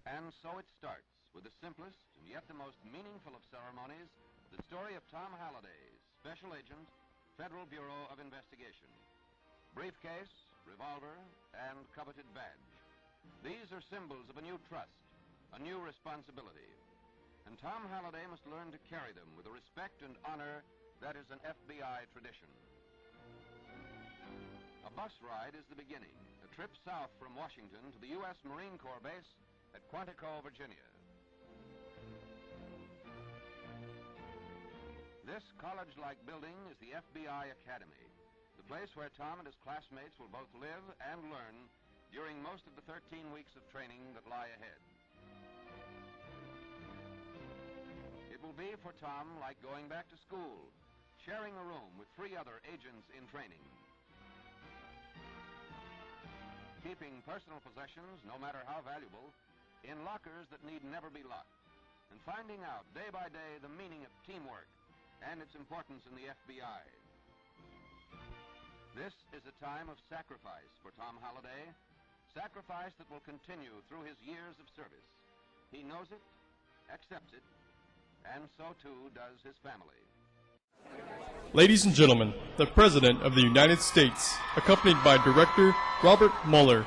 And so it starts with the simplest and yet the most meaningful of ceremonies, the story of Tom Halliday, Special Agent, Federal Bureau of Investigation. Briefcase, revolver, and coveted badge. These are symbols of a new trust, a new responsibility. And Tom Halliday must learn to carry them with the respect and honor that is an FBI tradition. A bus ride is the beginning, a trip south from Washington to the U.S. Marine Corps base at Quantico, Virginia. This college-like building is the FBI Academy, the place where Tom and his classmates will both live and learn during most of the 13 weeks of training that lie ahead. It will be for Tom like going back to school, sharing a room with 3 other agents in training. Keeping personal possessions, no matter how valuable, in lockers that need never be locked, and finding out day by day the meaning of teamwork and its importance in the FBI. This is a time of sacrifice for Tom Halliday, sacrifice that will continue through his years of service. He knows it, accepts it, and so too does his family. Ladies and gentlemen, the President of the United States, accompanied by Director Robert Mueller.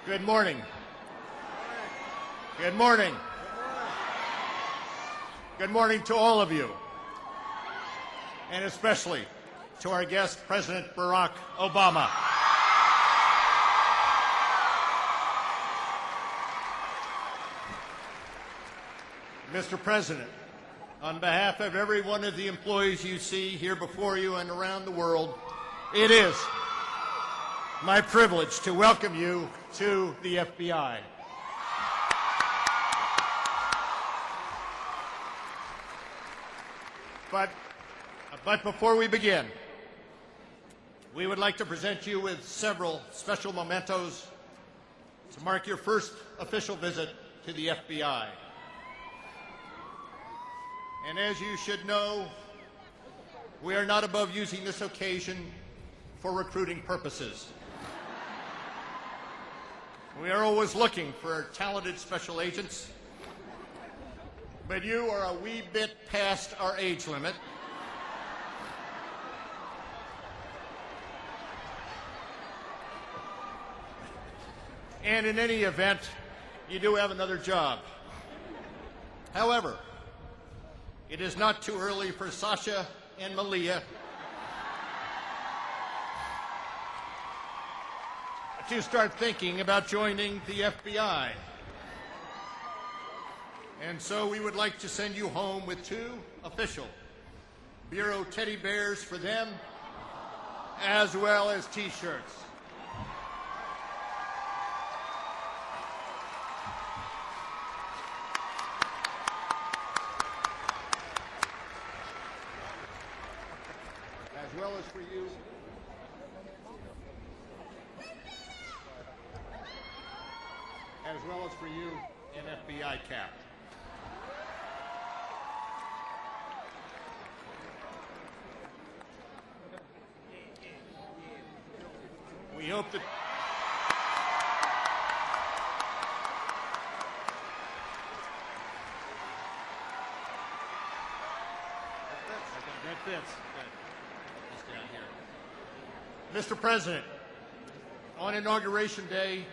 Good morning. Good morning. Good morning to all of you, and especially to our guest, President Barack Obama. Mr. President, on behalf of every one of the employees you see here before you and around the world, it is my privilege to welcome you to the FBI. But before we begin, we would like to present you with several special mementos to mark your first official visit to the FBI. And as you should know, we are not above using this occasion for recruiting purposes. We are always looking for talented special agents, but you are a wee bit past our age limit. And in any event, you do have another job. However, it is not too early for Sasha and Malia to start thinking about joining the FBI. And so we would like to send you home with 2 official Bureau teddy bears for them, as well as T-shirts. As well as for you, an FBI cap. We hope that that fits. Just down here. Mr. President, on Inauguration Day,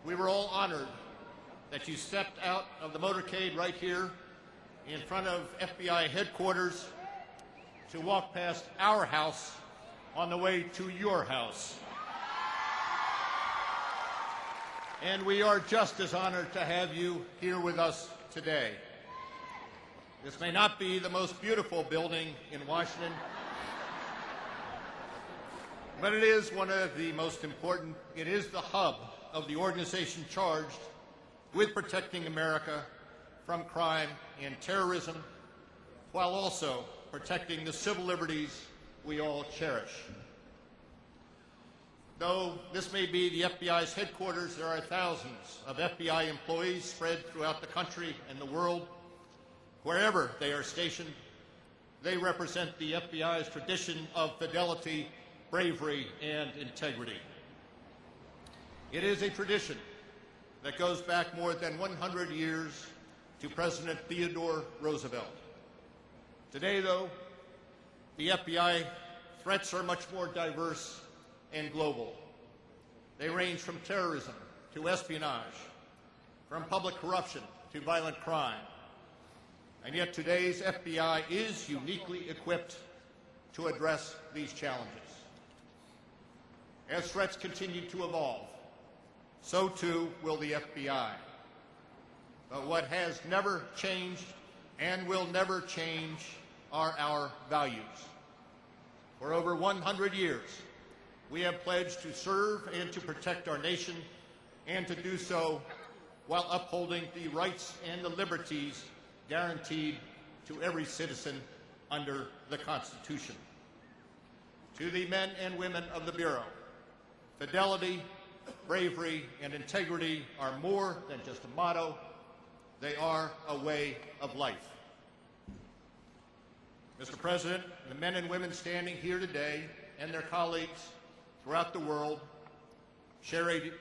we were all honored that you stepped out of the motorcade right here in front of FBI headquarters to walk past our house on the way to your house. And we are just as honored to have you here with us today. This may not be the most beautiful building in Washington, but it is one of the most important. It is the hub of the organization charged with protecting America from crime and terrorism, while also protecting the civil liberties we all cherish. Though this may be the FBI's headquarters, there are thousands of FBI employees spread throughout the country and the world. Wherever they are stationed, they represent the FBI's tradition of fidelity, bravery, and integrity. It is a tradition that goes back more than 100 years to President Theodore Roosevelt. Today, though, the FBI threats are much more diverse and global. They range from terrorism to espionage, from public corruption to violent crime. And yet today's FBI is uniquely equipped to address these challenges. As threats continue to evolve, so too will the FBI. But what has never changed and will never change are our values. For over 100 years, we have pledged to serve and to protect our nation, and to do so while upholding the rights and the liberties guaranteed to every citizen under the Constitution. To the men and women of the Bureau, fidelity, bravery, and integrity are more than just a motto. They are a way of life. Mr. President, the men and women standing here today and their colleagues throughout the world share a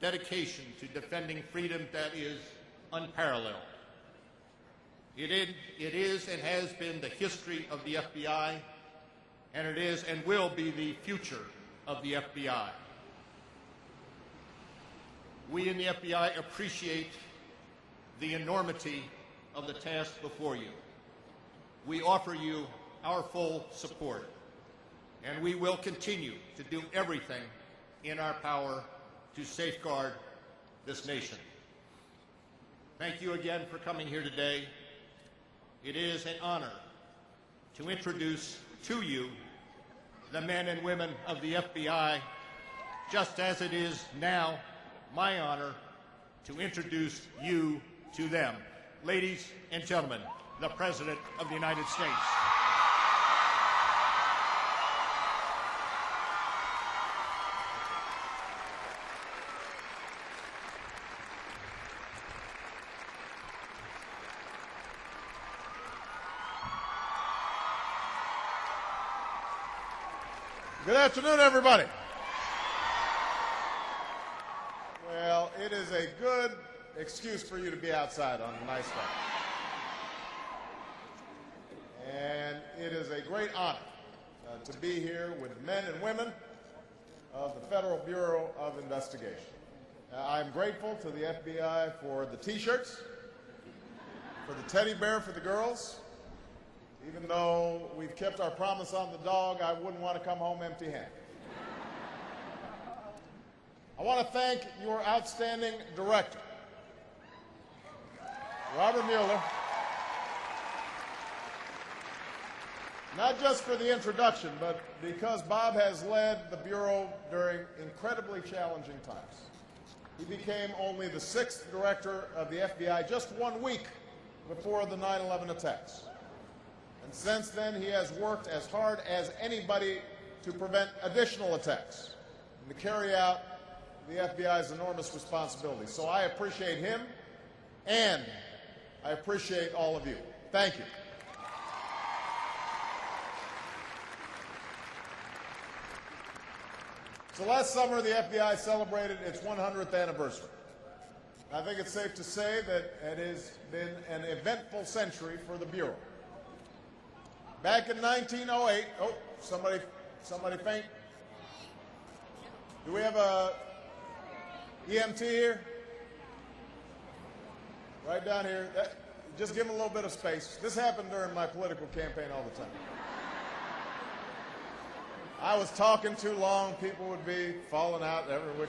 dedication to defending freedom that is unparalleled. It is and has been the history of the FBI, and it is and will be the future of the FBI. We in the FBI appreciate the enormity of the task before you. We offer you our full support, and we will continue to do everything in our power to safeguard this nation. Thank you again for coming here today. It is an honor to introduce to you the men and women of the FBI, just as it is now my honor to introduce you to them. Ladies and gentlemen, the President of the United States. Good afternoon, everybody. Well, it is a good excuse for you to be outside on a nice day. And it is a great honor to be here with men and women of the Federal Bureau of Investigation. I'm grateful to the FBI for the T-shirts, for the teddy bear for the girls. Even though we've kept our promise on the dog, I wouldn't want to come home empty-handed. I want to thank your outstanding director, Robert Mueller, not just for the introduction, but because Bob has led the Bureau during incredibly challenging times. He became only the 6th director of the FBI just 1 week before the 9/11 attacks. And since then, he has worked as hard as anybody to prevent additional attacks and to carry out the FBI's enormous responsibility. So I appreciate him, and I appreciate all of you. Thank you. So last summer, the FBI celebrated its 100th anniversary. I think it's safe to say that it has been an eventful century for the Bureau. Back in 1908, oh, somebody faint. Do we have a EMT here? Right down here. Just give him a little bit of space. This happened during my political campaign all the time. I was talking too long. People would be falling out every which